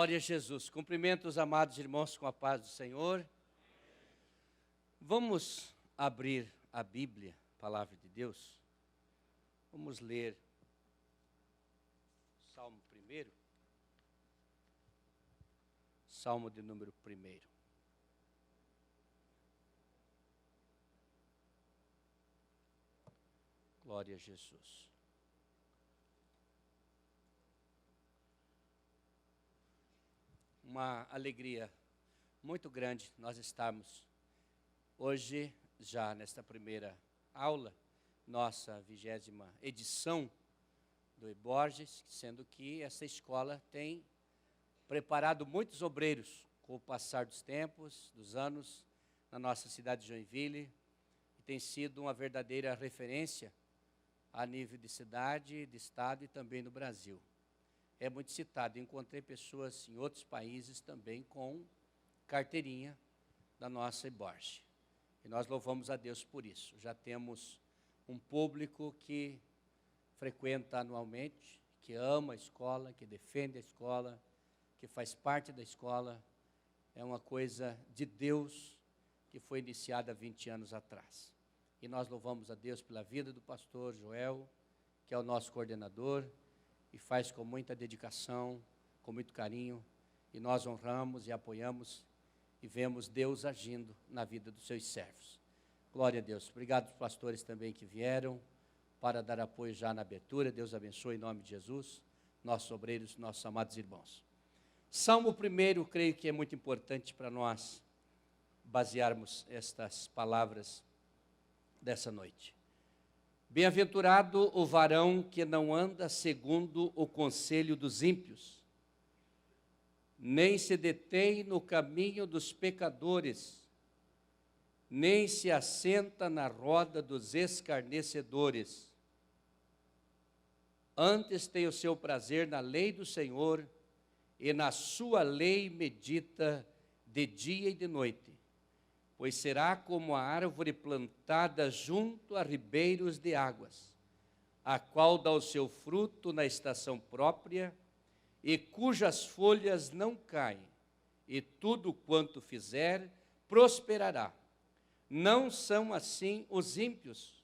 Glória a Jesus. Cumprimento os amados irmãos com a paz do Senhor. Vamos abrir a Bíblia, a palavra de Deus. Vamos ler Salmo 1. Salmo de número 1. Glória a Jesus. Uma alegria muito grande nós estarmos hoje, já nesta primeira aula, nossa 20ª edição do EBORGES, sendo que essa escola tem preparado muitos obreiros com o passar dos tempos, dos anos, na nossa cidade de Joinville, e tem sido uma verdadeira referência a nível de cidade, de estado e também no Brasil. É muito citado. Encontrei pessoas em outros países também com carteirinha da nossa EBORGES. E nós louvamos a Deus por isso. Já temos um público que frequenta anualmente, que ama a escola, que defende a escola, que faz parte da escola. É uma coisa de Deus que foi iniciada há 20 anos atrás. E nós louvamos a Deus pela vida do pastor Joel, que é o nosso coordenador, e faz com muita dedicação, com muito carinho, e nós honramos e apoiamos e vemos Deus agindo na vida dos seus servos. Glória a Deus. Obrigado aos pastores também que vieram para dar apoio já na abertura. Deus abençoe em nome de Jesus, nossos obreiros, nossos amados irmãos. Salmo 1, creio que é muito importante para nós basearmos estas palavras dessa noite. Bem-aventurado o varão que não anda segundo o conselho dos ímpios, nem se detém no caminho dos pecadores, nem se assenta na roda dos escarnecedores. Antes tem o seu prazer na lei do Senhor, e na sua lei medita de dia e de noite. Pois será como a árvore plantada junto a ribeiros de águas, a qual dá o seu fruto na estação própria, e cujas folhas não caem, e tudo quanto fizer prosperará. Não são assim os ímpios,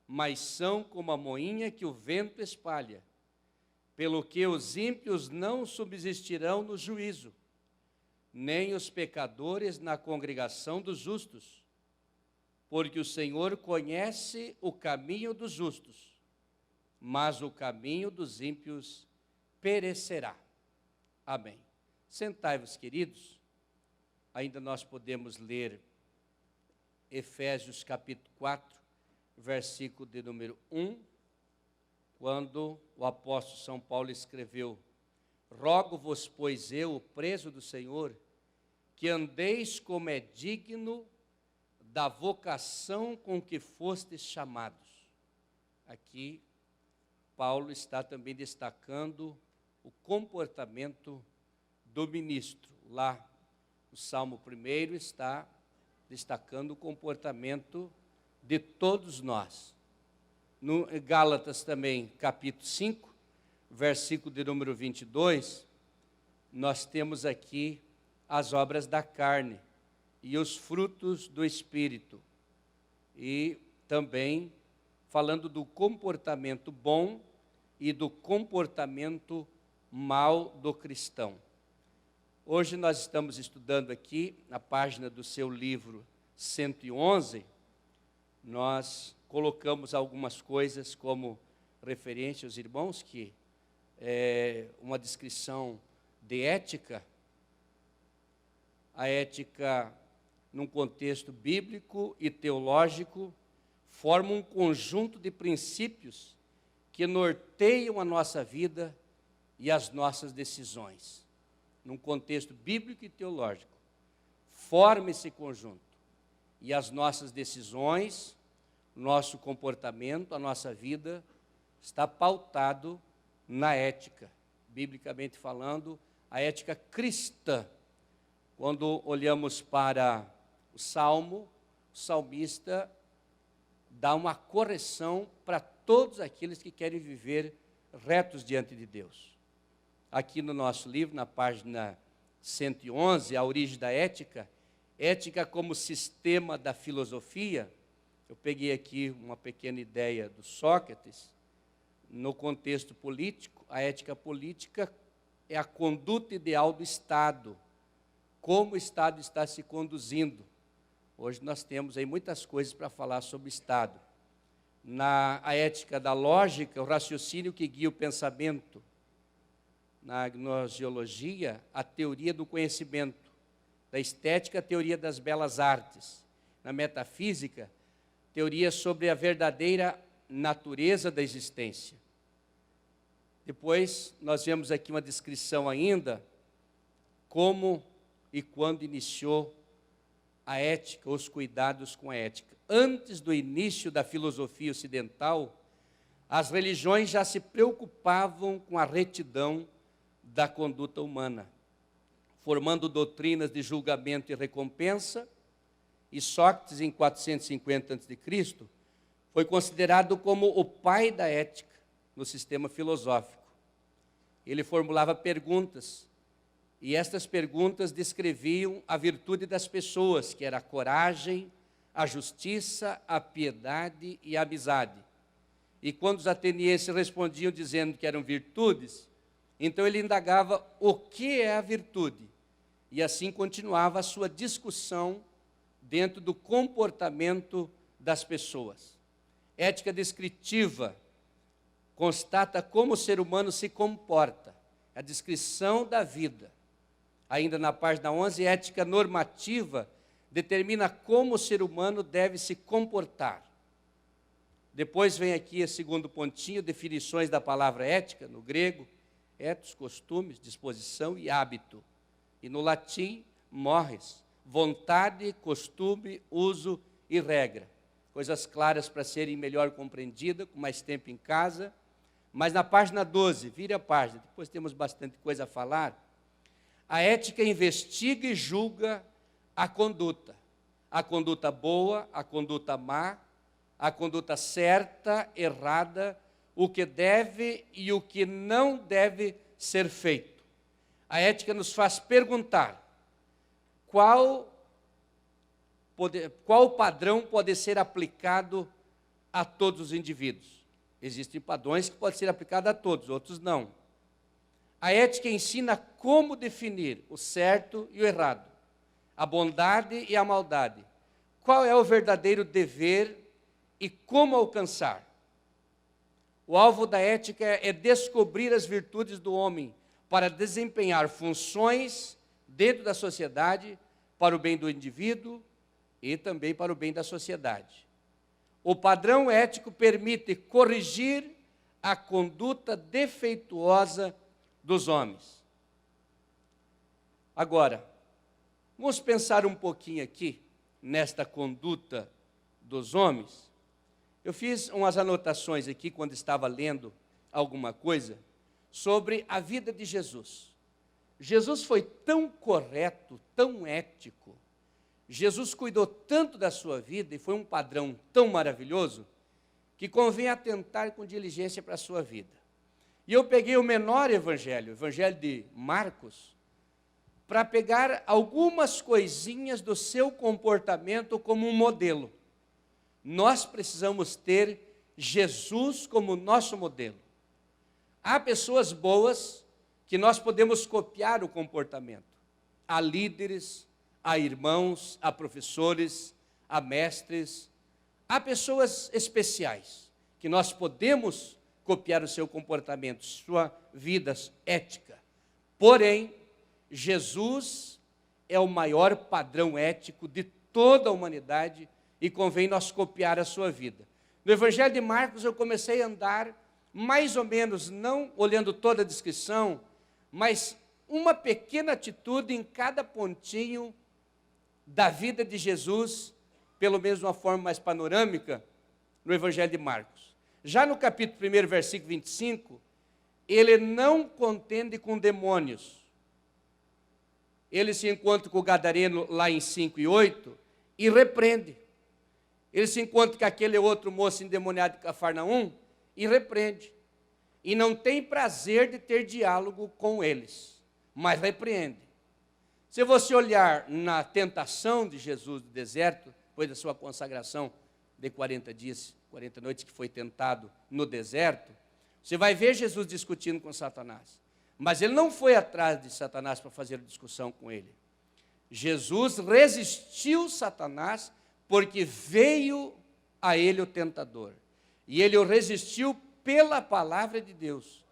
mas são como a moinha que o vento espalha. Pelo que os ímpios não subsistirão no juízo, nem os pecadores na congregação dos justos, porque o Senhor conhece o caminho dos justos, mas o caminho dos ímpios perecerá. Amém. Sentai-vos, queridos. Ainda nós podemos ler Efésios capítulo 4, versículo de número 1, quando o apóstolo São Paulo escreveu: rogo-vos, pois eu, o preso do Senhor, que andeis como é digno da vocação com que fostes chamados. Aqui, Paulo está também destacando o comportamento do ministro. Lá, o Salmo 1 está destacando o comportamento de todos nós. No Gálatas também, capítulo 5, versículo de número 22, nós temos aqui as obras da carne e os frutos do Espírito. E também falando do comportamento bom e do comportamento mau do cristão. Hoje nós estamos estudando aqui, na página do seu livro 111, nós colocamos algumas coisas como referência aos irmãos, que uma descrição de ética, a ética num contexto bíblico e teológico, forma um conjunto de princípios que norteiam a nossa vida e as nossas decisões. Num contexto bíblico e teológico, forma esse conjunto, e as nossas decisões, nosso comportamento, a nossa vida, está pautado na ética, biblicamente falando, a ética cristã. Quando olhamos para o Salmo, o salmista dá uma correção para todos aqueles que querem viver retos diante de Deus. aqui no nosso livro, na página 111, A Origem da Ética, ética como sistema da filosofia. Eu peguei aqui uma pequena ideia do Sócrates. No contexto político, a ética política é a conduta ideal do Estado, como o Estado está se conduzindo. Hoje nós temos aí muitas coisas para falar sobre o Estado. A ética da lógica, o raciocínio que guia o pensamento. Na gnoseologia, a teoria do conhecimento. Da estética, a teoria das belas artes. Na metafísica, teoria sobre a verdadeira natureza da existência. Depois, nós vemos aqui uma descrição ainda, como e quando iniciou a ética, os cuidados com a ética. Antes do início da filosofia ocidental, as religiões já se preocupavam com a retidão da conduta humana, formando doutrinas de julgamento e recompensa, e Sócrates, em 450 a.C., foi considerado como o pai da ética no sistema filosófico. Ele formulava perguntas, e estas perguntas descreviam a virtude das pessoas, que era a coragem, a justiça, a piedade e a amizade. E quando os atenienses respondiam dizendo que eram virtudes, então ele indagava o que é a virtude, e assim continuava a sua discussão dentro do comportamento das pessoas. Ética descritiva constata como o ser humano se comporta, a descrição da vida. Ainda na página 11, ética normativa determina como o ser humano deve se comportar. Depois vem aqui o segundo pontinho, definições da palavra ética, no grego, ethos, costumes, disposição e hábito. E no latim, mores, vontade, costume, uso e regra. Coisas claras para serem melhor compreendidas, com mais tempo em casa. Mas na página 12, vire a página, depois temos bastante coisa a falar. A ética investiga e julga a conduta boa, a conduta má, a conduta certa, errada, o que deve e o que não deve ser feito. A ética nos faz perguntar qual padrão pode ser aplicado a todos os indivíduos. Existem padrões que podem ser aplicados a todos, outros não. A ética ensina como definir o certo e o errado, a bondade e a maldade. Qual é o verdadeiro dever e como alcançar? O alvo da ética é descobrir as virtudes do homem para desempenhar funções dentro da sociedade para o bem do indivíduo e também para o bem da sociedade. O padrão ético permite corrigir a conduta defeituosa dos homens. Agora, vamos pensar um pouquinho aqui nesta conduta dos homens. Eu fiz umas anotações aqui quando estava lendo alguma coisa sobre a vida de Jesus. Jesus foi tão correto, tão ético. Jesus cuidou tanto da sua vida e foi um padrão tão maravilhoso que convém atentar com diligência para a sua vida. E eu peguei o menor evangelho, o evangelho de Marcos, para pegar algumas coisinhas do seu comportamento como um modelo. Nós precisamos ter Jesus como nosso modelo. Há pessoas boas que nós podemos copiar o comportamento. Há líderes, há irmãos, há professores, há mestres, há pessoas especiais que nós podemos copiar o seu comportamento, sua vida ética. Porém, Jesus é o maior padrão ético de toda a humanidade e convém nós copiar a sua vida. No Evangelho de Marcos eu comecei a andar mais ou menos, não olhando toda a descrição, mas uma pequena atitude em cada pontinho da vida de Jesus, pelo menos de uma forma mais panorâmica, no Evangelho de Marcos. Já no capítulo 1, versículo 25, ele não contende com demônios. Ele se encontra com o gadareno lá em 5 e 8 e repreende. Ele se encontra com aquele outro moço endemoniado de Cafarnaum e repreende. e não tem prazer de ter diálogo com eles, mas repreende. Se você olhar na tentação de Jesus no deserto, depois da sua consagração de 40 dias, 40 noites que foi tentado no deserto, você vai ver Jesus discutindo com Satanás. Mas ele não foi atrás de Satanás para fazer discussão com ele. Jesus resistiu Satanás porque veio a ele o tentador. E ele o resistiu pela palavra de Deus,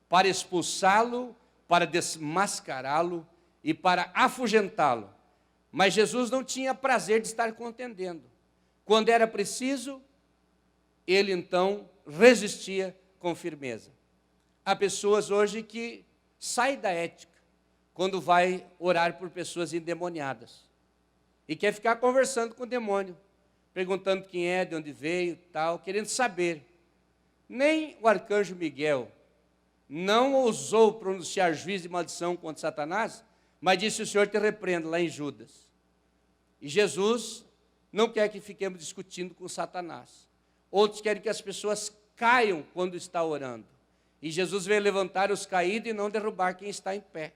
para expulsá-lo, para desmascará-lo e para afugentá-lo. Mas Jesus não tinha prazer de estar contendendo. Quando era preciso, ele então resistia com firmeza. Há pessoas hoje que saem da ética quando vai orar por pessoas endemoniadas e quer ficar conversando com o demônio, perguntando quem é, de onde veio, tal, querendo saber. Nem o arcanjo Miguel não ousou pronunciar juízo e maldição contra Satanás, mas disse: o Senhor te repreenda, lá em Judas. E Jesus não quer que fiquemos discutindo com Satanás. Outros querem que as pessoas caiam quando está orando. E Jesus veio levantar os caídos e não derrubar quem está em pé.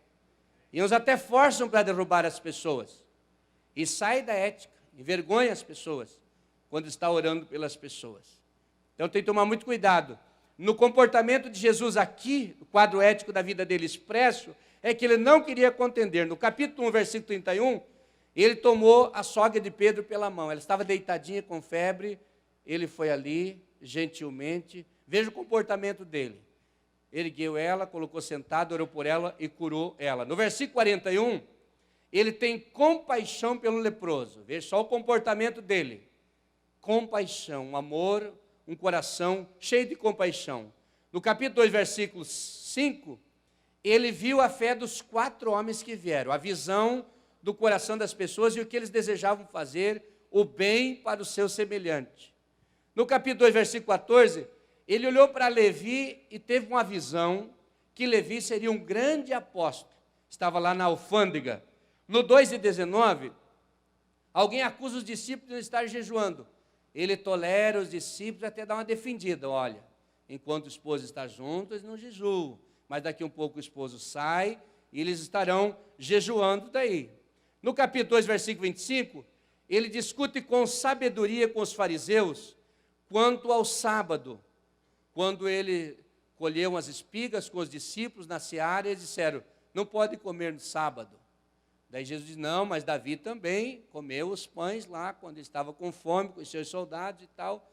E uns até forçam para derrubar as pessoas. E sai da ética, envergonha as pessoas, quando está orando pelas pessoas. Então tem que tomar muito cuidado. No comportamento de Jesus aqui, o quadro ético da vida dele expresso, é que ele não queria contender. No capítulo 1, versículo 31, ele tomou a sogra de Pedro pela mão. Ela estava deitadinha com febre, ele foi ali, gentilmente. Veja o comportamento dele. Ergueu ela, colocou sentada, orou por ela e curou ela. No versículo 41, ele tem compaixão pelo leproso. Veja só o comportamento dele. Compaixão, um amor, um coração cheio de compaixão. No capítulo 2, versículo 5, ele viu a fé dos 4 homens que vieram, a visão do coração das pessoas e o que eles desejavam fazer, o bem para o seu semelhante. No capítulo 2, versículo 14, ele olhou para Levi e teve uma visão que Levi seria um grande apóstolo. Estava lá na alfândega. No 2:19, alguém acusa os discípulos de não estar jejuando. Ele tolera os discípulos até dar uma defendida. Olha, enquanto o esposo está junto, eles não jejuam. Mas daqui um pouco o esposo sai e eles estarão jejuando daí. No capítulo 2, versículo 25, ele discute com sabedoria com os fariseus quanto ao sábado. Quando ele colheu umas espigas com os discípulos na seara, eles disseram: não pode comer no sábado. Daí Jesus diz: não, mas Davi também comeu os pães lá, quando ele estava com fome, com os seus soldados e tal.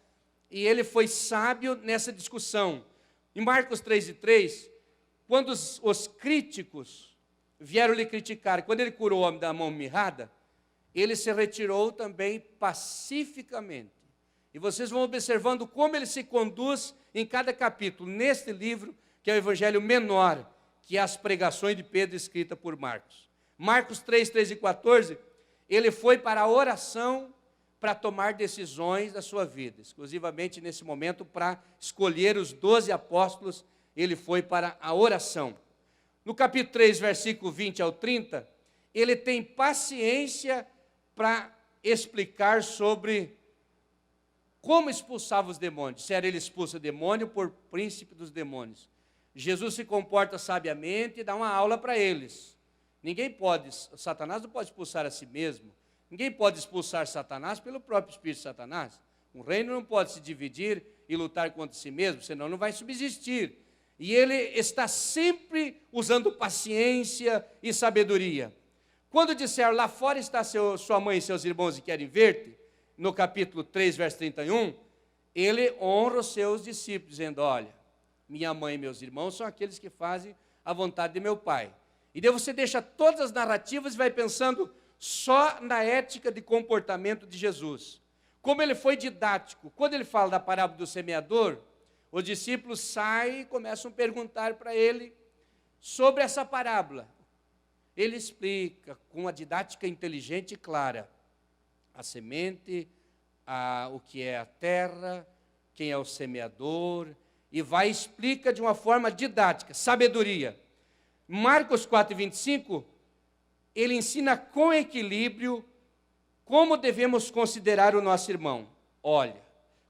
E ele foi sábio nessa discussão. Em Marcos 3:3, quando os críticos vieram lhe criticar, quando ele curou o homem da mão mirrada, ele se retirou também pacificamente. E vocês vão observando como ele se conduz em cada capítulo, neste livro, que é o evangelho menor, que é as pregações de Pedro escritas por Marcos. Marcos 3, 13 e 14, ele foi para a oração para tomar decisões da sua vida. Exclusivamente nesse momento, para escolher os 12 apóstolos, ele foi para a oração. No capítulo 3, versículo 20 ao 30, ele tem paciência para explicar sobre como expulsava os demônios. Se era ele expulsa o demônio por príncipe dos demônios. Jesus se comporta sabiamente e dá uma aula para eles. Satanás não pode expulsar a si mesmo. Ninguém pode expulsar Satanás pelo próprio espírito de Satanás. Um reino não pode se dividir e lutar contra si mesmo, senão não vai subsistir. E ele está sempre usando paciência e sabedoria. Quando disser: lá fora está sua mãe e seus irmãos e querem ver-te, no capítulo 3, verso 31, ele honra os seus discípulos, dizendo: olha, minha mãe e meus irmãos são aqueles que fazem a vontade de meu Pai. E daí você deixa todas as narrativas e vai pensando só na ética de comportamento de Jesus. Como ele foi didático. Quando ele fala da parábola do semeador, os discípulos saem e começam a perguntar para ele sobre essa parábola. Ele explica com uma didática inteligente e clara a semente, o que é a terra, quem é o semeador, e vai e explica de uma forma didática, sabedoria. Marcos 4:25, ele ensina com equilíbrio como devemos considerar o nosso irmão. Olha,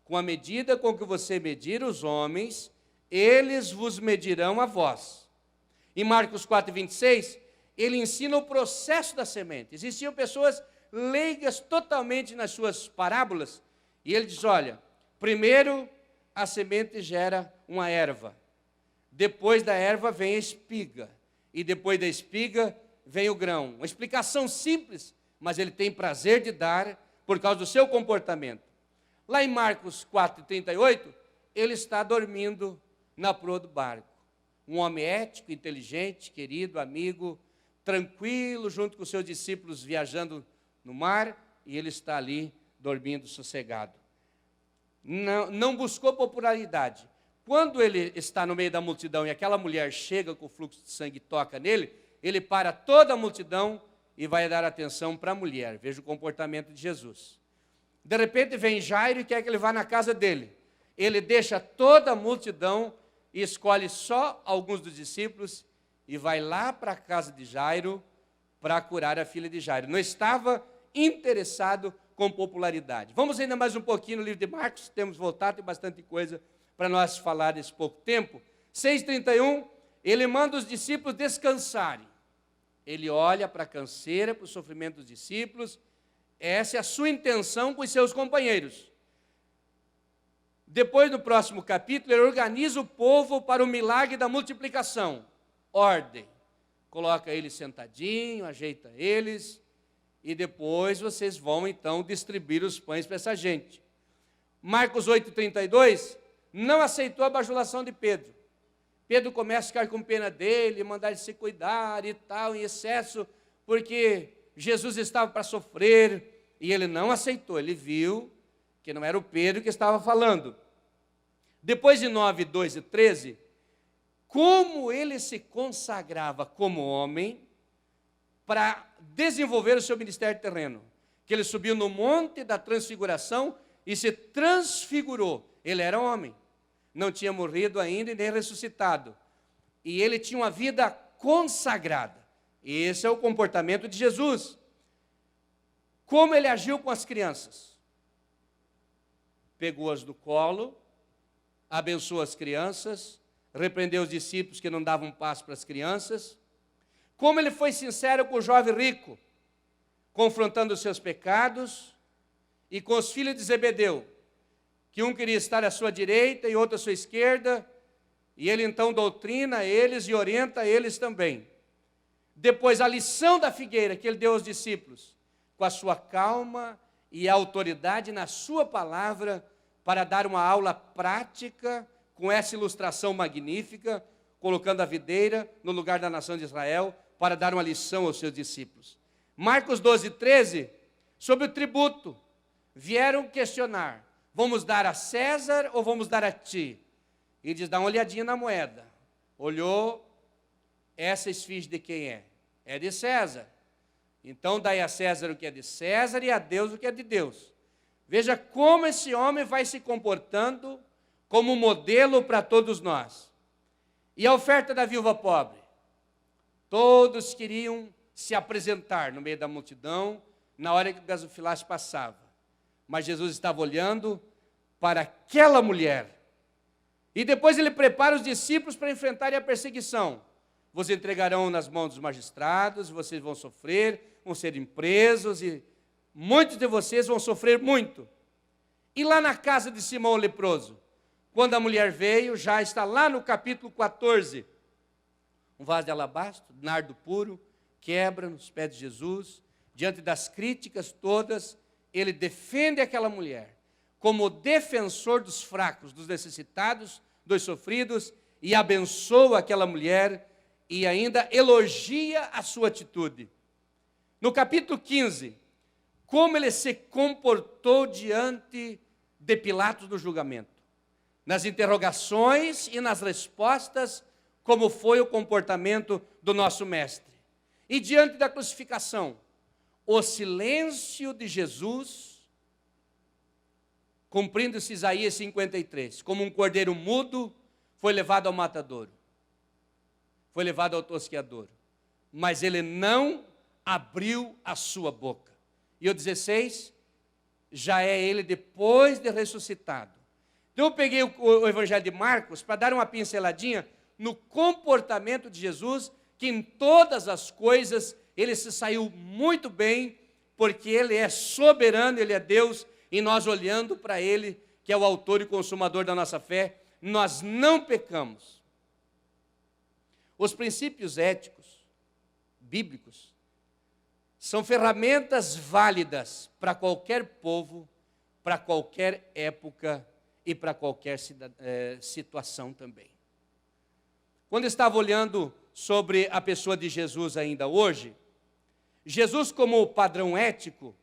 com a medida com que você medir os homens, eles vos medirão a vós. Em Marcos 4, 26, ele ensina o processo da semente. Existiam pessoas leigas totalmente nas suas parábolas, e ele diz, olha, primeiro a semente gera uma erva, depois da erva vem a espiga, e depois da espiga vem o grão. Uma explicação simples, mas ele tem prazer de dar por causa do seu comportamento. Lá em Marcos 4, 38, ele está dormindo na proa do barco. Um homem ético, inteligente, querido, amigo, tranquilo, junto com seus discípulos viajando no mar, e ele está ali dormindo sossegado. Não buscou popularidade. Quando ele está no meio da multidão e aquela mulher chega com o fluxo de sangue e toca nele, ele para toda a multidão e vai dar atenção para a mulher. Veja o comportamento de Jesus. De repente vem Jairo e quer que ele vá na casa dele. Ele deixa toda a multidão e escolhe só alguns dos discípulos e vai lá para a casa de Jairo para curar a filha de Jairo. Não estava interessado com popularidade. Vamos ainda mais um pouquinho no livro de Marcos, temos voltado, tem bastante coisa para nós falar nesse pouco tempo. 6,31, ele manda os discípulos descansarem. Ele olha para a canseira, para o sofrimento dos discípulos. Essa é a sua intenção com os seus companheiros. Depois, no próximo capítulo, ele organiza o povo para o milagre da multiplicação. Ordem. Coloca eles sentadinho, ajeita eles, e depois vocês vão, então, distribuir os pães para essa gente. Marcos 8,32, não aceitou a bajulação de Pedro. Pedro começa a ficar com pena dele, mandar ele se cuidar e tal, em excesso, porque Jesus estava para sofrer, e ele não aceitou, ele viu que não era o Pedro que estava falando. Depois de 9, 2 e 13, como ele se consagrava como homem para desenvolver o seu ministério terreno, que ele subiu no monte da transfiguração e se transfigurou. Ele era homem, não tinha morrido ainda e nem ressuscitado, e ele tinha uma vida consagrada. Esse é o comportamento de Jesus. Como ele agiu com as crianças? Pegou-as do colo, abençoou as crianças, repreendeu os discípulos que não davam passo para as crianças. Como ele foi sincero com o jovem rico, confrontando os seus pecados, e com os filhos de Zebedeu, que um queria estar à sua direita e outro à sua esquerda, e ele então doutrina eles e orienta eles também. Depois a lição da figueira que ele deu aos discípulos, com a sua calma e autoridade na sua palavra, para dar uma aula prática, com essa ilustração magnífica, colocando a videira no lugar da nação de Israel, para dar uma lição aos seus discípulos. Marcos 12, 13, sobre o tributo, vieram questionar, vamos dar a César ou vamos dar a ti? E diz, dá uma olhadinha na moeda. Olhou, essa esfinge de quem é? É de César. Então dai a César o que é de César e a Deus o que é de Deus. Veja como esse homem vai se comportando como modelo para todos nós. E a oferta da viúva pobre? Todos queriam se apresentar no meio da multidão, na hora que o gasofilaço passava. Mas Jesus estava olhando para aquela mulher. E depois ele prepara os discípulos para enfrentarem a perseguição. Vos entregarão nas mãos dos magistrados, vocês vão sofrer, vão ser presos, e muitos de vocês vão sofrer muito. E lá na casa de Simão o leproso, quando a mulher veio, já está lá no capítulo 14, um vaso de alabastro, nardo puro, quebra nos pés de Jesus, diante das críticas todas, ele defende aquela mulher como defensor dos fracos, dos necessitados, dos sofridos, e abençoa aquela mulher e ainda elogia a sua atitude. No capítulo 15, como ele se comportou diante de Pilatos no julgamento. Nas interrogações e nas respostas, como foi o comportamento do nosso mestre. E diante da crucificação, o silêncio de Jesus, cumprindo-se Isaías 53, como um cordeiro mudo, foi levado ao matadouro, foi levado ao tosqueador, mas ele não abriu a sua boca. E o 16, já é ele depois de ressuscitado, Então eu peguei o Evangelho de Marcos para dar uma pinceladinha no comportamento de Jesus, que em todas as coisas ele se saiu muito bem, porque ele é soberano, ele é Deus, e nós olhando para ele, que é o autor e consumador da nossa fé, nós não pecamos. Os princípios éticos, bíblicos, são ferramentas válidas para qualquer povo, para qualquer época e para qualquer situação também. Quando eu estava olhando sobre a pessoa de Jesus ainda hoje, Jesus como o padrão ético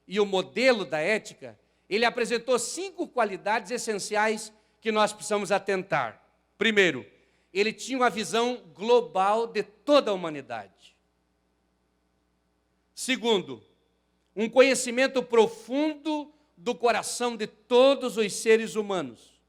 e o modelo da ética, ele apresentou 5 qualidades essenciais que nós precisamos atentar. Primeiro, ele tinha uma visão global de toda a humanidade. Segundo, um conhecimento profundo do coração de todos os seres humanos.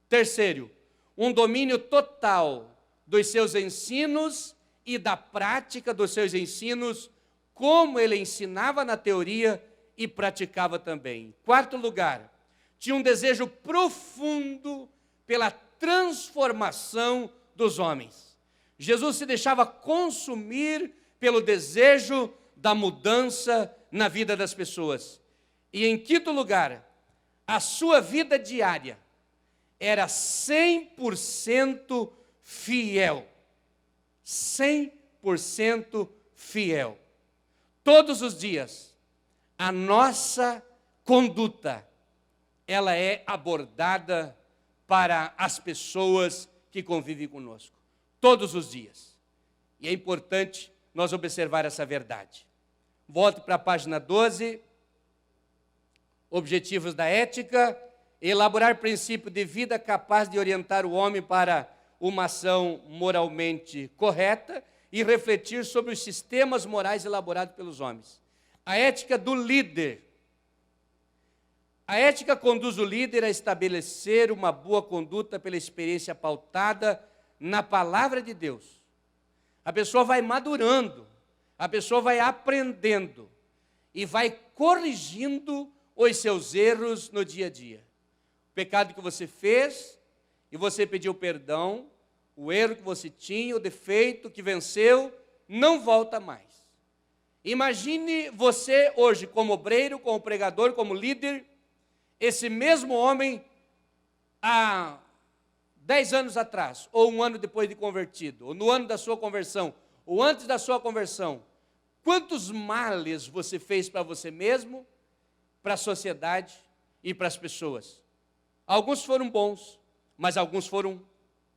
Terceiro, um domínio total dos seus ensinos e da prática dos seus ensinos, como ele ensinava na teoria e praticava também. Quarto lugar, tinha um desejo profundo pela transformação dos homens. Jesus se deixava consumir pelo desejo da mudança na vida das pessoas. E em quinto lugar, a sua vida diária era 100% fiel. 100% fiel. Todos os dias, a nossa conduta, ela é abordada para as pessoas que convivem conosco. Todos os dias. E é importante nós observar essa verdade. Volte para a página 12. Objetivos da ética: elaborar princípio de vida capaz de orientar o homem para uma ação moralmente correta e refletir sobre os sistemas morais elaborados pelos homens. A ética do líder. A ética conduz o líder a estabelecer uma boa conduta pela experiência pautada na palavra de Deus. A pessoa vai madurando, a pessoa vai aprendendo e vai corrigindo os seus erros no dia a dia. O pecado que você fez e você pediu perdão, o erro que você tinha, o defeito que venceu, não volta mais. Imagine você hoje como obreiro, como pregador, como líder, esse mesmo homem há 10 anos atrás, ou um ano depois de convertido, ou no ano da sua conversão, ou antes da sua conversão. Quantos males você fez para você mesmo, para a sociedade e para as pessoas? Alguns foram bons, mas alguns foram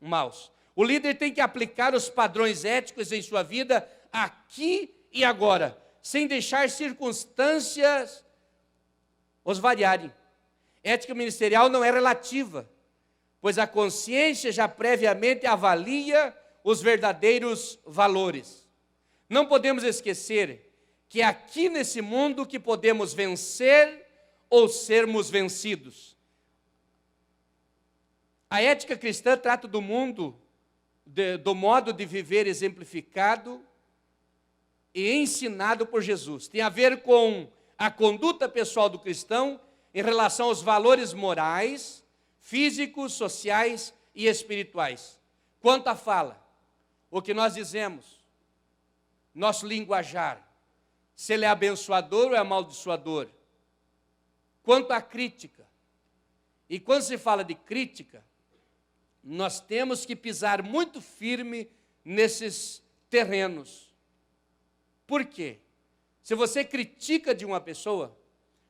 maus. O líder tem que aplicar os padrões éticos em sua vida aqui e agora, sem deixar circunstâncias os variarem. Ética ministerial não é relativa, pois a consciência já previamente avalia os verdadeiros valores. Não podemos esquecer que é aqui nesse mundo que podemos vencer ou sermos vencidos. A ética cristã trata do mundo, do modo de viver exemplificado e ensinado por Jesus. Tem a ver com a conduta pessoal do cristão em relação aos valores morais, físicos, sociais e espirituais. Quanto à fala, o que nós dizemos, nosso linguajar, se ele é abençoador ou é amaldiçoador. Quanto à crítica, e quando se fala de crítica, nós temos que pisar muito firme nesses terrenos. Por quê? Se você critica de uma pessoa,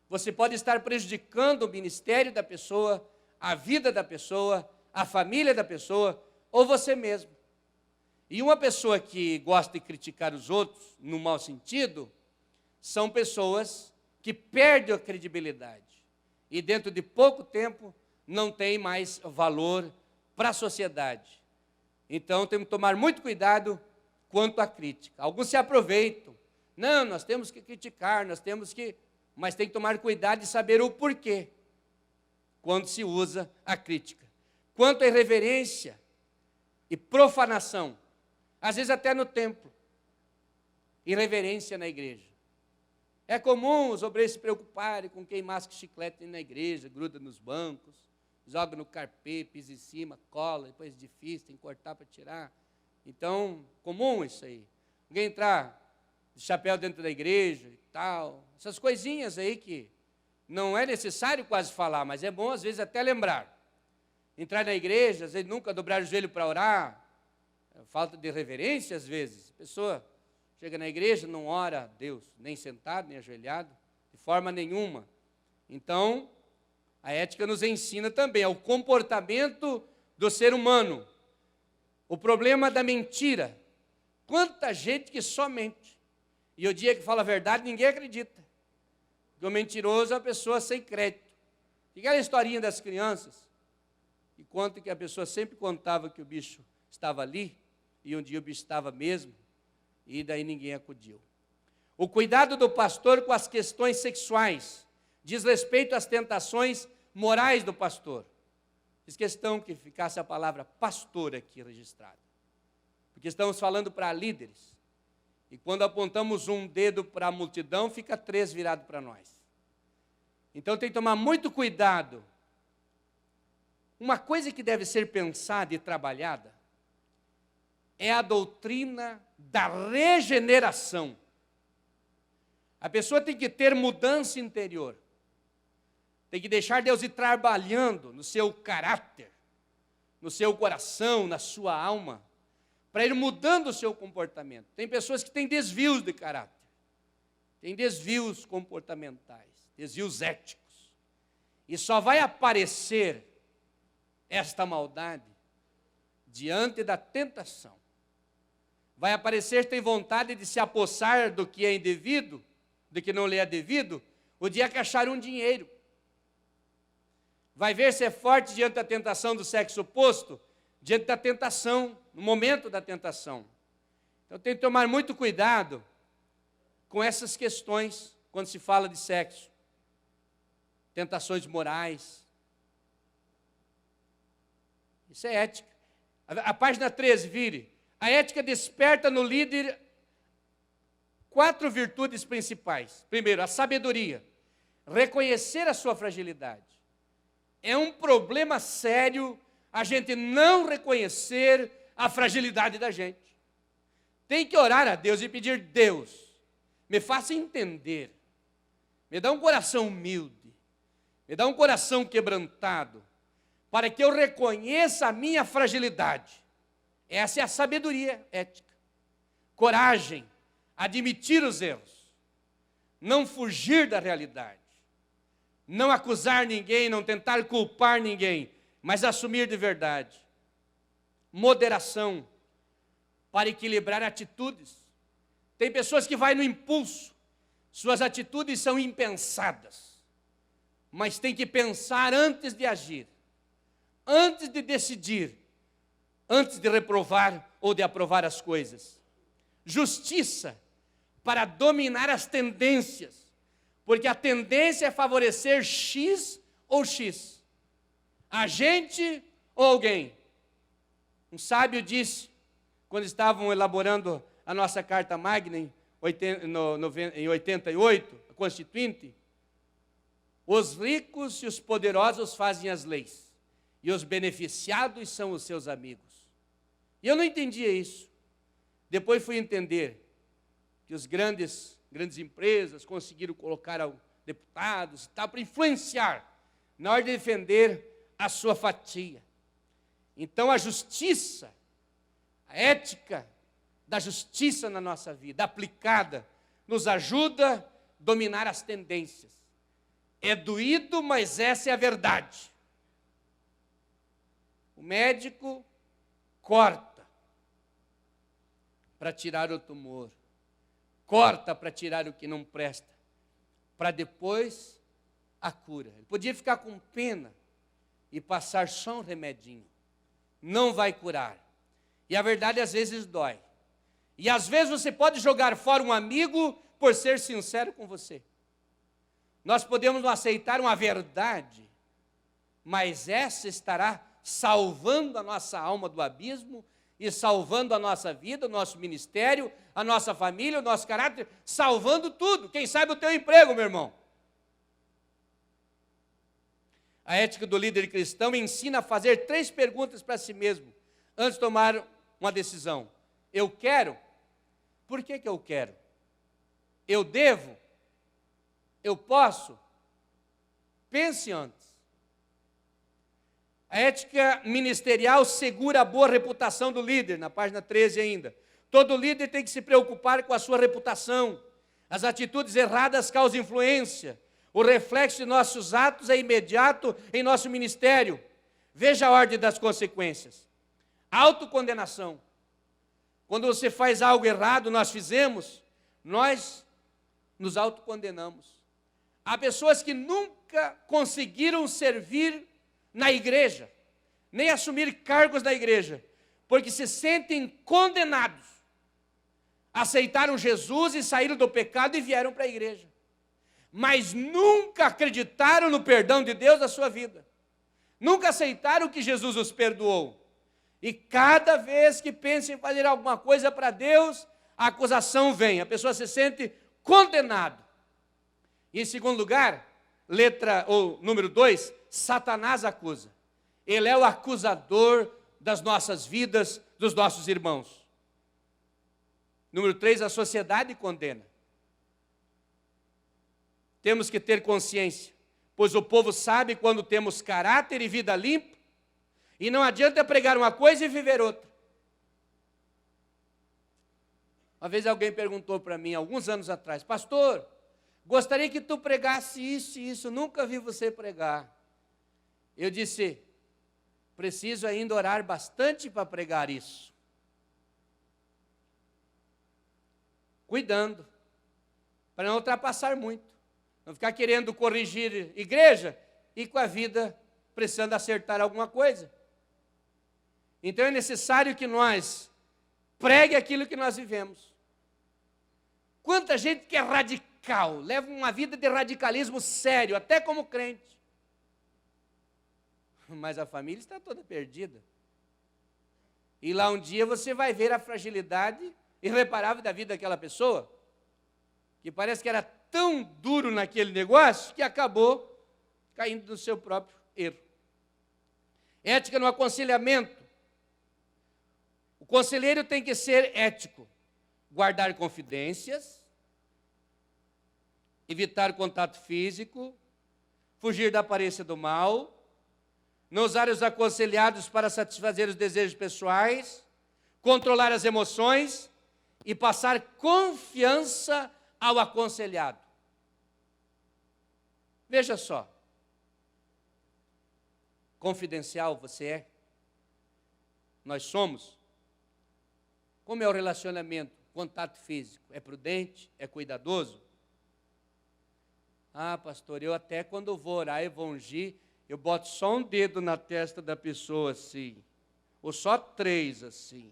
você pode estar prejudicando o ministério da pessoa, a vida da pessoa, a família da pessoa, ou você mesmo. E uma pessoa que gosta de criticar os outros, no mau sentido, são pessoas que perdem a credibilidade. E dentro de pouco tempo, não tem mais valor para a sociedade. Então, temos que tomar muito cuidado quanto à crítica. Alguns se aproveitam. Não, nós temos que criticar, mas tem que tomar cuidado e saber o porquê quando se usa a crítica. Quanto à irreverência e profanação, às vezes até no templo, irreverência na igreja. É comum os obreiros se preocuparem com quem masca chiclete na igreja, gruda nos bancos, joga no carpê, pisa em cima, cola, depois é difícil, tem que cortar para tirar. Então, comum isso aí. Alguém entrar de chapéu dentro da igreja e tal, essas coisinhas aí que não é necessário quase falar, mas é bom às vezes até lembrar. Entrar na igreja, às vezes nunca dobrar o joelho para orar, falta de reverência às vezes. A pessoa chega na igreja, não ora a Deus, nem sentado, nem ajoelhado, de forma nenhuma. Então, a ética nos ensina também ao comportamento do ser humano. O problema da mentira. Quanta gente que só mente. E o dia que fala a verdade, ninguém acredita. Porque o mentiroso é uma pessoa sem crédito. E aquela historinha das crianças, que conta que a pessoa sempre contava que o bicho estava ali, e um dia o bicho estava mesmo, e daí ninguém acudiu. O cuidado do pastor com as questões sexuais diz respeito às tentações morais do pastor. Fiz questão que ficasse a palavra pastor aqui registrada, porque estamos falando para líderes, e quando apontamos um dedo para a multidão, fica 3 virado para nós. Então tem que tomar muito cuidado. Uma coisa que deve ser pensada e trabalhada é a doutrina da regeneração. A pessoa tem que ter mudança interior. Tem que deixar Deus ir trabalhando no seu caráter, no seu coração, na sua alma, para ir mudando o seu comportamento. Tem pessoas que têm desvios de caráter, têm desvios comportamentais, desvios éticos. E só vai aparecer esta maldade diante da tentação. Vai aparecer, tem vontade de se apossar do que é indevido, do que não lhe é devido, o dia que achar um dinheiro. Vai ver se é forte diante da tentação do sexo oposto, diante da tentação, no momento da tentação. Então tem que tomar muito cuidado com essas questões quando se fala de sexo. Tentações morais. Isso é ética. A página 13, vire. A ética desperta no líder 4 virtudes principais. Primeiro, a sabedoria. Reconhecer a sua fragilidade. É um problema sério a gente não reconhecer a fragilidade da gente. Tem que orar a Deus e pedir: Deus, me faça entender. Me dá um coração humilde. Me dá um coração quebrantado, para que eu reconheça a minha fragilidade. Essa é a sabedoria ética. Coragem, admitir os erros, não fugir da realidade, não acusar ninguém, não tentar culpar ninguém, mas assumir de verdade. Moderação, para equilibrar atitudes. Tem pessoas que vão no impulso, suas atitudes são impensadas, mas tem que pensar antes de agir, antes de decidir, antes de reprovar ou de aprovar as coisas. Justiça, para dominar as tendências, porque a tendência é favorecer X ou X, a gente ou alguém. Um sábio disse, quando estavam elaborando a nossa Carta Magna em 88, a Constituinte, os ricos e os poderosos fazem as leis, e os beneficiados são os seus amigos. E eu não entendia isso. Depois fui entender que os grandes empresas conseguiram colocar deputados e tal, para influenciar, na hora de defender a sua fatia. Então a justiça, a ética da justiça na nossa vida, aplicada, nos ajuda a dominar as tendências. É doído, mas essa é a verdade. O médico corta para tirar o tumor, corta para tirar o que não presta, para depois a cura. Ele podia ficar com pena e passar só um remedinho. Não vai curar. E a verdade às vezes dói. E às vezes você pode jogar fora um amigo por ser sincero com você. Nós podemos não aceitar uma verdade, mas essa estará salvando a nossa alma do abismo e salvando a nossa vida, o nosso ministério, a nossa família, o nosso caráter, salvando tudo. Quem sabe o teu emprego, meu irmão. A ética do líder cristão ensina a fazer 3 perguntas para si mesmo, antes de tomar uma decisão. Eu quero? Por que eu quero? Eu devo? Eu posso? Pense antes. A ética ministerial segura a boa reputação do líder, na página 13 ainda. Todo líder tem que se preocupar com a sua reputação. As atitudes erradas causam influência. O reflexo de nossos atos é imediato em nosso ministério. Veja a ordem das consequências. Autocondenação. Quando você faz algo errado, nós nos autocondenamos. Há pessoas que nunca conseguiram servir na igreja, nem assumir cargos na igreja, porque se sentem condenados. Aceitaram Jesus e saíram do pecado e vieram para a igreja. Mas nunca acreditaram no perdão de Deus na sua vida. Nunca aceitaram que Jesus os perdoou. E cada vez que pensam em fazer alguma coisa para Deus, a acusação vem. A pessoa se sente condenado. E em segundo lugar, número 2, Satanás acusa. Ele é o acusador das nossas vidas, dos nossos irmãos. Número 3, a sociedade condena. Temos que ter consciência, pois o povo sabe quando temos caráter e vida limpa, e não adianta pregar uma coisa e viver outra. Uma vez alguém perguntou para mim, alguns anos atrás, pastor, gostaria que tu pregasse isso e isso, nunca vi você pregar. Eu disse, preciso ainda orar bastante para pregar isso. Cuidando, para não ultrapassar muito. Não ficar querendo corrigir igreja e com a vida precisando acertar alguma coisa. Então é necessário que nós pregue aquilo que nós vivemos. Quanta gente que é radical, leva uma vida de radicalismo sério, até como crente. Mas a família está toda perdida. E lá um dia você vai ver a fragilidade irreparável da vida daquela pessoa, que parece que era tão duro naquele negócio, que acabou caindo no seu próprio erro. Ética no aconselhamento. O conselheiro tem que ser ético, guardar confidências, evitar contato físico, fugir da aparência do mal, não usar os aconselhados para satisfazer os desejos pessoais, controlar as emoções e passar confiança ao aconselhado. Veja só, confidencial você é? Nós somos? Como é o relacionamento? Contato físico, é prudente? É cuidadoso? Ah, pastor, eu até quando vou orar e vou ungir, eu boto só um dedo na testa da pessoa assim, ou só 3 assim.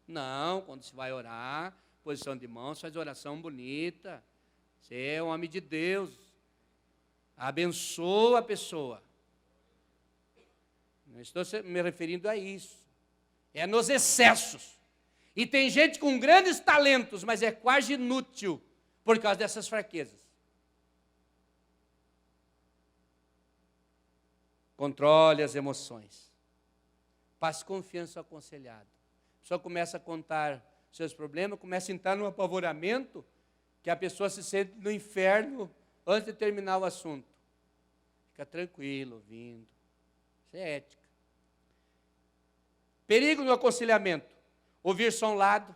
Não, quando se vai orar, posição de mãos, faz oração bonita. Você é um homem de Deus. Abençoa a pessoa. Não estou me referindo a isso. É nos excessos. E tem gente com grandes talentos, mas é quase inútil por causa dessas fraquezas. Controle as emoções. Passe confiança ao aconselhado. A pessoa começa a contar seus problemas, começa a entrar num apavoramento que a pessoa se sente no inferno antes de terminar o assunto. Fica tranquilo, ouvindo. Isso é ética. Perigo no aconselhamento. Ouvir só um lado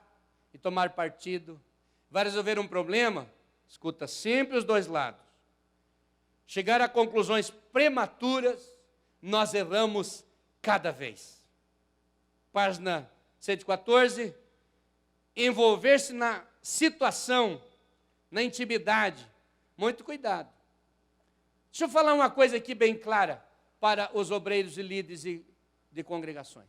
e tomar partido. Vai resolver um problema? Escuta sempre os 2 lados. Chegar a conclusões prematuras, nós erramos cada vez. Página 114. Envolver-se na situação, na intimidade. Muito cuidado. Deixa eu falar uma coisa aqui bem clara para os obreiros e líderes de congregações.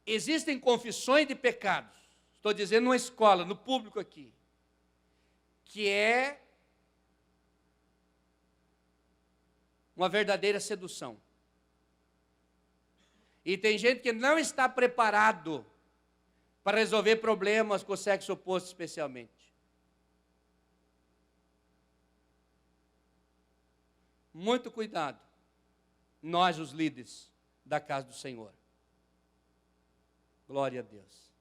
Existem confissões de pecados, estou dizendo numa escola, no público aqui, que é uma verdadeira sedução. E tem gente que não está preparado para resolver problemas com o sexo oposto especialmente. muito cuidado, nós os líderes da casa do Senhor. Glória a Deus.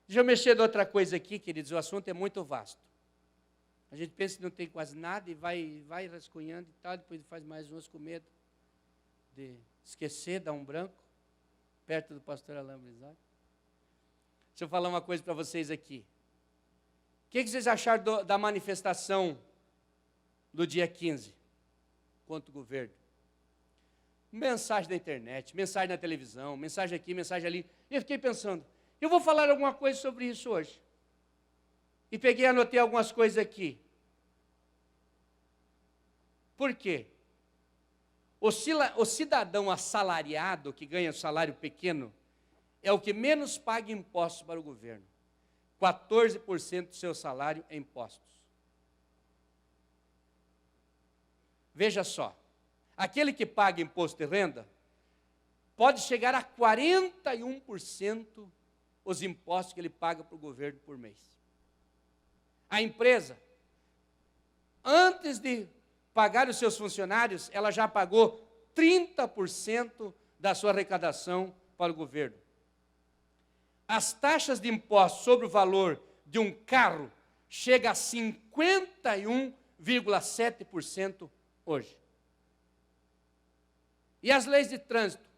Deixa eu mexer em outra coisa aqui, queridos, o assunto é muito vasto. A gente pensa que não tem quase nada e vai rascunhando e tal, depois faz mais umas com medo de esquecer, dar um branco, perto do pastor Alain Brizard. Deixa eu falar uma coisa para vocês aqui. O que vocês acharam da manifestação do dia 15 contra o governo? Mensagem na internet, mensagem na televisão, mensagem aqui, mensagem ali. E eu fiquei pensando, eu vou falar alguma coisa sobre isso hoje. E peguei e anotei algumas coisas aqui. Por quê? O cidadão assalariado, que ganha salário pequeno, é o que menos paga impostos para o governo. 14% do seu salário é impostos. Veja só, aquele que paga imposto de renda, pode chegar a 41% os impostos que ele paga para o governo por mês. A empresa, antes de pagar os seus funcionários, ela já pagou 30% da sua arrecadação para o governo. As taxas de impostos sobre o valor de um carro chega a 51,7% hoje. E as leis de trânsito?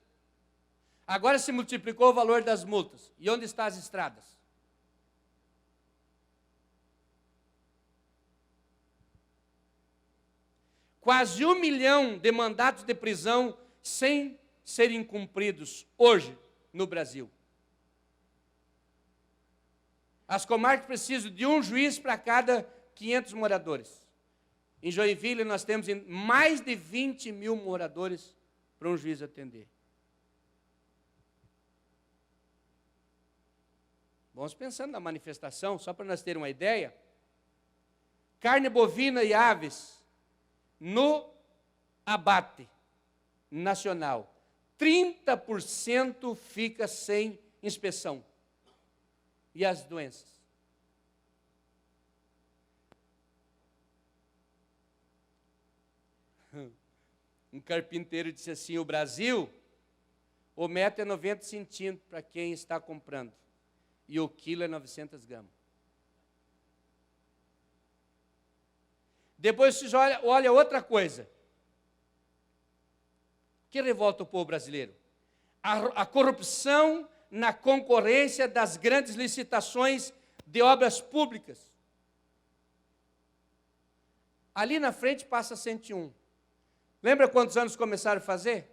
Agora se multiplicou o valor das multas. E onde estão as estradas? Quase 1 milhão de mandatos de prisão sem serem cumpridos hoje no Brasil. As comarcas precisam de um juiz para cada 500 moradores. Em Joinville nós temos mais de 20 mil moradores para um juiz atender. Vamos pensando na manifestação, só para nós termos uma ideia. Carne bovina e aves no abate nacional, 30% fica sem inspeção. E as doenças? Um carpinteiro disse assim, o Brasil, o metro é 90 centímetros para quem está comprando, e o quilo é 900 gramas. Depois vocês olha outra coisa. Que revolta o povo brasileiro? A corrupção na concorrência das grandes licitações de obras públicas. Ali na frente passa 101. Lembra quantos anos começaram a fazer?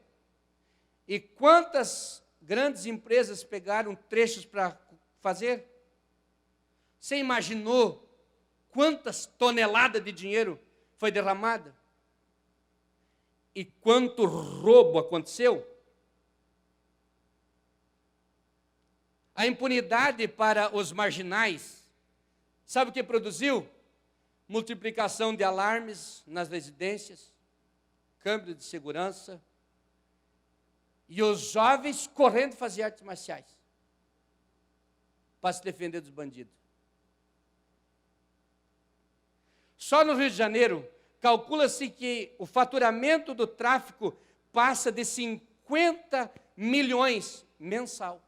E quantas grandes empresas pegaram trechos para fazer? Você imaginou quantas toneladas de dinheiro foi derramada? E quanto roubo aconteceu? A impunidade para os marginais, sabe o que produziu? Multiplicação de alarmes nas residências, câmeras de segurança, e os jovens correndo fazer artes marciais, para se defender dos bandidos. Só no Rio de Janeiro, calcula-se que o faturamento do tráfico passa de 50 milhões mensal.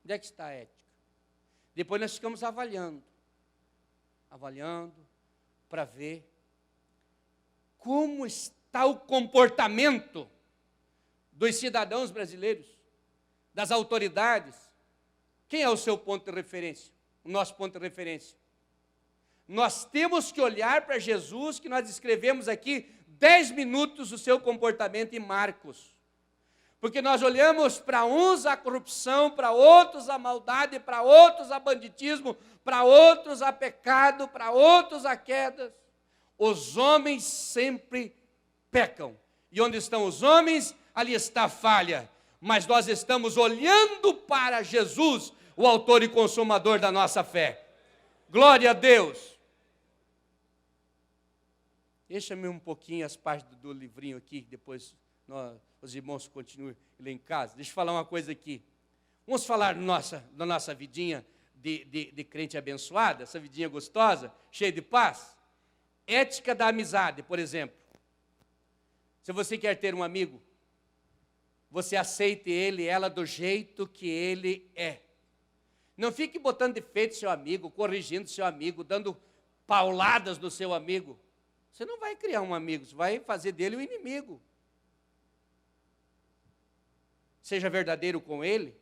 Onde é que está a ética? Depois nós ficamos avaliando para ver como está o comportamento dos cidadãos brasileiros, das autoridades. Quem é o seu ponto de referência? O nosso ponto de referência. Nós temos que olhar para Jesus, que nós escrevemos aqui 10 minutos do seu comportamento em Marcos. Porque nós olhamos para uns a corrupção, para outros a maldade, para outros a banditismo, para outros a pecado, para outros a quedas. Os homens sempre pecam. E onde estão os homens, ali está a falha. Mas nós estamos olhando para Jesus, o autor e consumador da nossa fé. Glória a Deus. Deixa-me um pouquinho as páginas do livrinho aqui, depois os irmãos continuem lá em casa. Deixa eu falar uma coisa aqui. Vamos falar da nossa vidinha de crente abençoada, essa vidinha gostosa, cheia de paz. Ética da amizade, por exemplo. Se você quer ter um amigo, você aceite ele, ela do jeito que ele é. Não fique botando defeito no seu amigo, corrigindo seu amigo, dando pauladas no seu amigo. Você não vai criar um amigo, você vai fazer dele um inimigo. Seja verdadeiro com ele,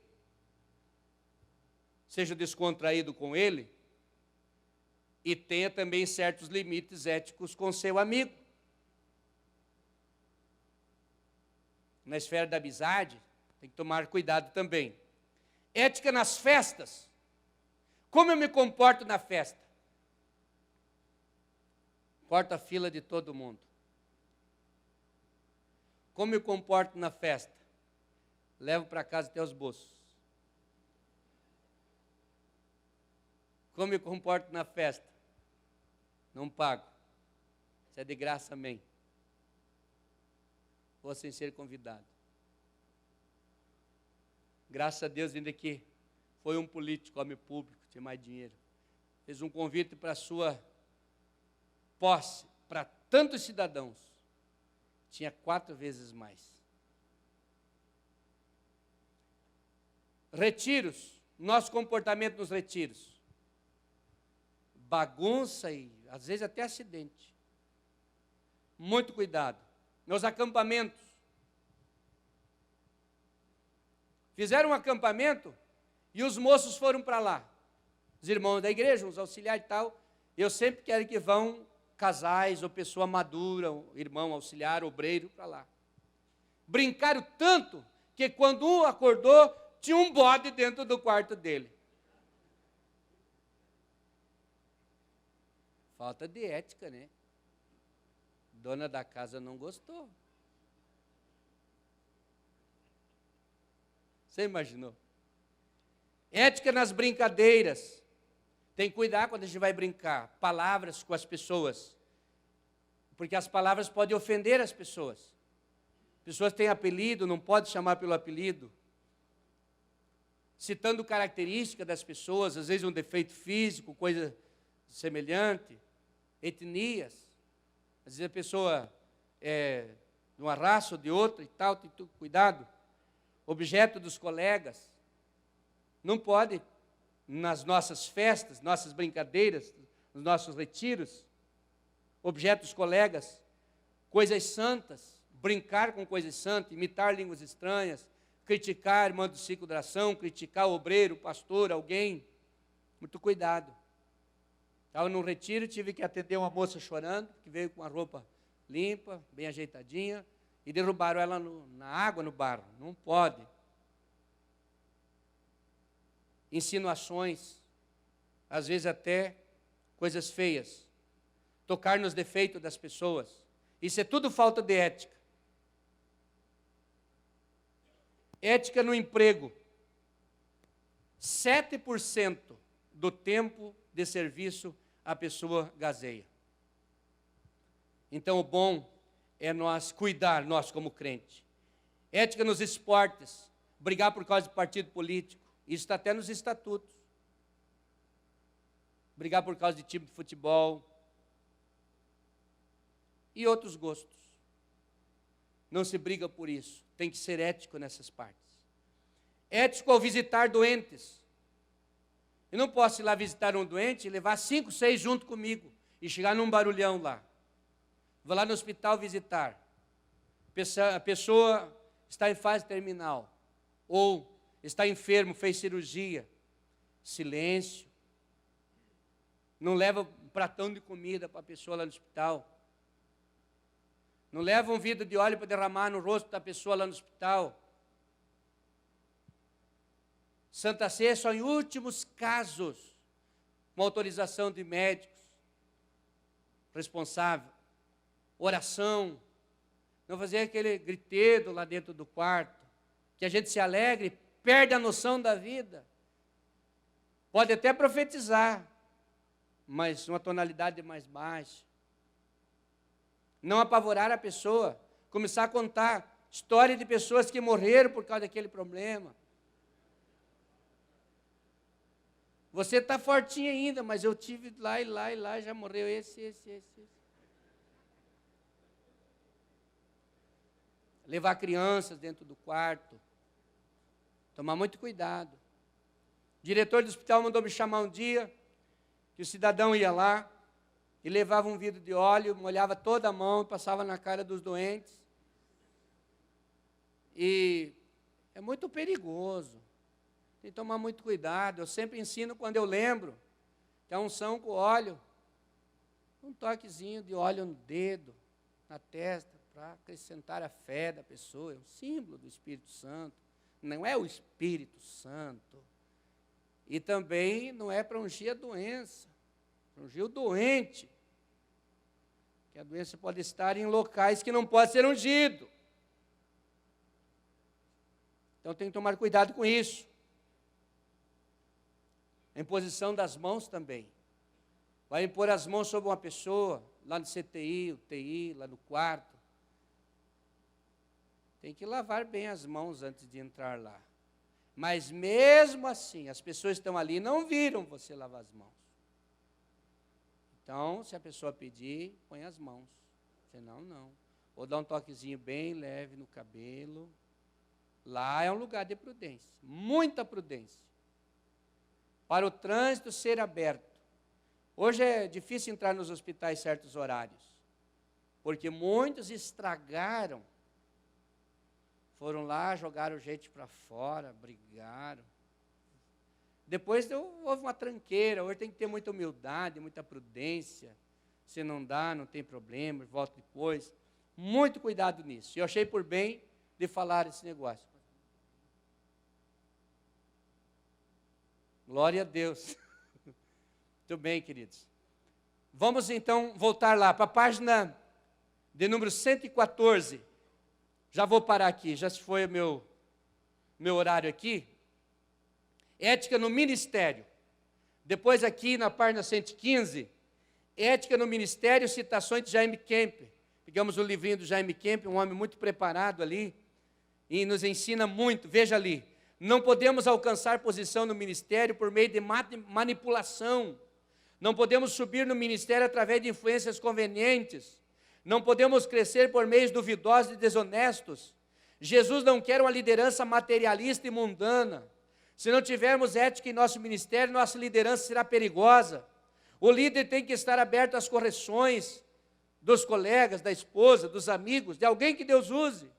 seja descontraído com ele, e tenha também certos limites éticos com seu amigo. Na esfera da amizade, tem que tomar cuidado também. Ética nas festas. Como eu me comporto na festa? Corto a fila de todo mundo. Como eu me comporto na festa? Levo para casa até os bolsos. Como eu me comporto na festa? Não pago. Isso é de graça, amém. Ou sem ser convidado. Graças a Deus, ainda que foi um político, homem público, tinha mais dinheiro. Fez um convite para a sua posse, para tantos cidadãos. Tinha 4 vezes mais. Retiros, nosso comportamento nos retiros. Bagunça e, às vezes, até acidente. Muito cuidado. Nos acampamentos. Fizeram um acampamento e os moços foram para lá. Os irmãos da igreja, os auxiliares e tal. Eu sempre quero que vão casais ou pessoa madura, irmão, auxiliar, obreiro, para lá. Brincaram tanto que quando um acordou, tinha um bode dentro do quarto dele. Falta de ética, né? Dona da casa não gostou. Você imaginou? Ética nas brincadeiras. Tem que cuidar quando a gente vai brincar. Palavras com as pessoas. Porque as palavras podem ofender as pessoas. Pessoas têm apelido, não pode chamar pelo apelido. Citando característica das pessoas, às vezes um defeito físico, coisa semelhante. Etnias. Às vezes a pessoa é de uma raça ou de outra e tal, tem tudo cuidado. Objeto dos colegas. Não pode, nas nossas festas, nossas brincadeiras, nos nossos retiros, objetos colegas, coisas santas, brincar com coisas santas, imitar línguas estranhas, criticar irmão do ciclo de oração, criticar o obreiro, o pastor, alguém. Muito cuidado. Estava num retiro, tive que atender uma moça chorando, que veio com a roupa limpa, bem ajeitadinha, e derrubaram ela na água, no barro. Não pode. Insinuações, às vezes até coisas feias. Tocar nos defeitos das pessoas. Isso é tudo falta de ética. Ética no emprego. 7% do tempo de serviço a pessoa gazeia. Então o bom é nós cuidar, nós como crente. Ética nos esportes, brigar por causa de partido político, isso está até nos estatutos. Brigar por causa de time de futebol e outros gostos. Não se briga por isso, tem que ser ético nessas partes. Ético ao visitar doentes. Eu não posso ir lá visitar um doente e levar 5, 6 junto comigo e chegar num barulhão lá. Vou lá no hospital visitar. A pessoa está em fase terminal. Ou está enfermo, fez cirurgia. Silêncio. Não leva um pratão de comida para a pessoa lá no hospital. Não leva um vidro de óleo para derramar no rosto da pessoa lá no hospital. Santa Ceia só em últimos casos, com autorização de médicos responsável. Oração, não fazer aquele gritedo lá dentro do quarto, que a gente se alegre, perde a noção da vida. Pode até profetizar, mas uma tonalidade mais baixa. Não apavorar a pessoa, começar a contar história de pessoas que morreram por causa daquele problema. Você está fortinho ainda, mas eu tive lá e lá e lá, já morreu esse. levar crianças dentro do quarto. Tomar muito cuidado. O diretor do hospital mandou me chamar um dia, que o cidadão ia lá e levava um vidro de óleo, molhava toda a mão e passava na cara dos doentes. E é muito perigoso. Tem que tomar muito cuidado. Eu sempre ensino quando eu lembro que a unção com óleo, um toquezinho de óleo no dedo, na testa, para acrescentar a fé da pessoa. É um símbolo do Espírito Santo. Não é o Espírito Santo. E também não é para ungir a doença, para ungir o doente. Que a doença pode estar em locais que não pode ser ungido. Então tem que tomar cuidado com isso. A imposição das mãos também. Vai impor as mãos sobre uma pessoa, lá no CTI, UTI, lá no quarto. Tem que lavar bem as mãos antes de entrar lá. Mas mesmo assim, as pessoas que estão ali e não viram você lavar as mãos. Então, se a pessoa pedir, põe as mãos. Senão, não. Ou dá um toquezinho bem leve no cabelo. Lá é um lugar de prudência, muita prudência. Para o trânsito ser aberto. Hoje é difícil entrar nos hospitais em certos horários, porque muitos estragaram. Foram lá, jogaram gente para fora, brigaram. Depois houve uma tranqueira. Hoje tem que ter muita humildade, muita prudência. Se não dá, não tem problema, volta depois. Muito cuidado nisso. Eu achei por bem de falar esse negócio. Glória a Deus. Muito bem, queridos. Vamos então voltar lá para a página de número 114. Já vou parar aqui, já se foi o meu horário aqui. Ética no ministério. Depois aqui na página 115, ética no ministério, citações de Jaime Kemp. Pegamos o livrinho do Jaime Kemp, um homem muito preparado ali, e nos ensina muito. Veja ali, não podemos alcançar posição no ministério por meio de manipulação. Não podemos subir no ministério através de influências convenientes. Não podemos crescer por meios duvidosos e desonestos. Jesus não quer uma liderança materialista e mundana. Se não tivermos ética em nosso ministério, nossa liderança será perigosa. O líder tem que estar aberto às correções dos colegas, da esposa, dos amigos, de alguém que Deus use.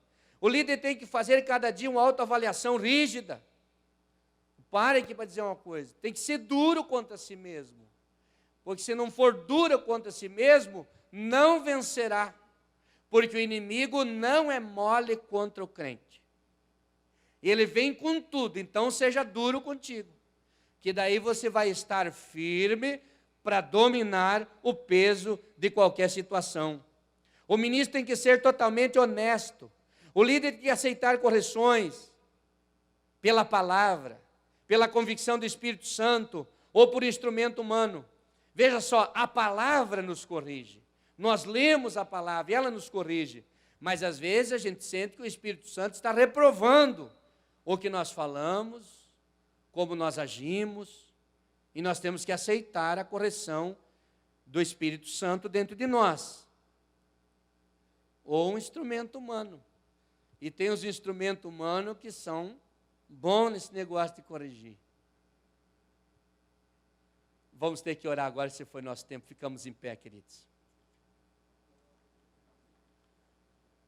O líder tem que fazer cada dia uma autoavaliação rígida. Pare aqui para dizer uma coisa. Tem que ser duro contra si mesmo. Porque se não for duro contra si mesmo, não vencerá, porque o inimigo não é mole contra o crente. Ele vem com tudo, então seja duro contigo, que daí você vai estar firme para dominar o peso de qualquer situação. O ministro tem que ser totalmente honesto, o líder tem que aceitar correções pela palavra, pela convicção do Espírito Santo ou por instrumento humano. Veja só, a palavra nos corrige. Nós lemos a palavra e ela nos corrige, mas às vezes a gente sente que o Espírito Santo está reprovando o que nós falamos, como nós agimos, e nós temos que aceitar a correção do Espírito Santo dentro de nós, ou um instrumento humano. E tem os instrumentos humanos que são bons nesse negócio de corrigir. Vamos ter que orar agora, se foi nosso tempo, ficamos em pé, queridos.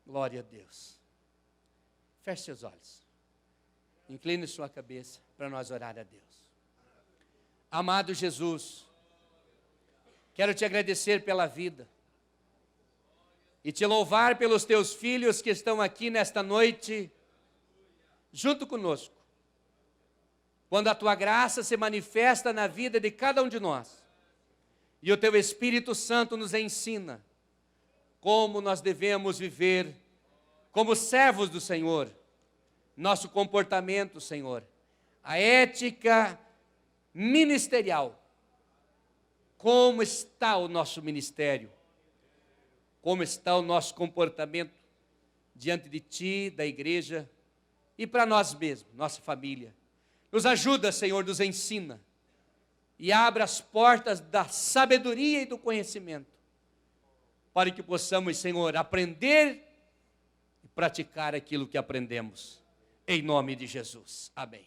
Glória a Deus. Feche seus olhos. Incline sua cabeça para nós orar a Deus. Amado Jesus, quero te agradecer pela vida e te louvar pelos teus filhos que estão aqui nesta noite, junto conosco. Quando a tua graça se manifesta na vida de cada um de nós, e o teu Espírito Santo nos ensina como nós devemos viver como servos do Senhor, nosso comportamento, Senhor, a ética ministerial. Como está o nosso ministério? Como está o nosso comportamento diante de Ti, da igreja e para nós mesmos, nossa família? Nos ajuda, Senhor, nos ensina e abra as portas da sabedoria e do conhecimento, para que possamos, Senhor, aprender e praticar aquilo que aprendemos. Em nome de Jesus. Amém.